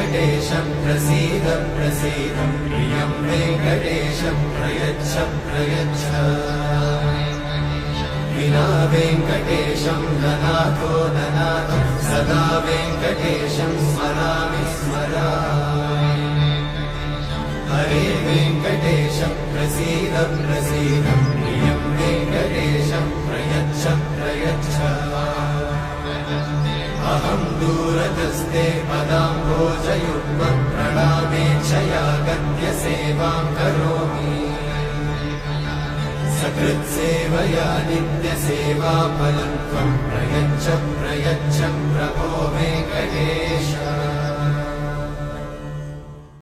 वेङ्कटेशं प्रसीद प्रसीद प्रियं वेङ्कटेशं प्रयच्छ प्रयच्छ विना वेङ्कटेशं ननाथो ननाथ सदा वेङ्कटेशं स्मरामि स्मरामि हरे वेङ्कटेशं प्रसीद प्रसीद प्रियं वेङ्कटेशं प्रयच्छ प्रयच्छ अहं दूरतस्ते पदाम्भोजयुग्मं प्रणामेच्छया गद्यसेवां करोमि सकृत्सेवया नित्यसेवाफलं त्वं प्रयच्छ प्रयच्छ प्रभो वेङ्कटेश।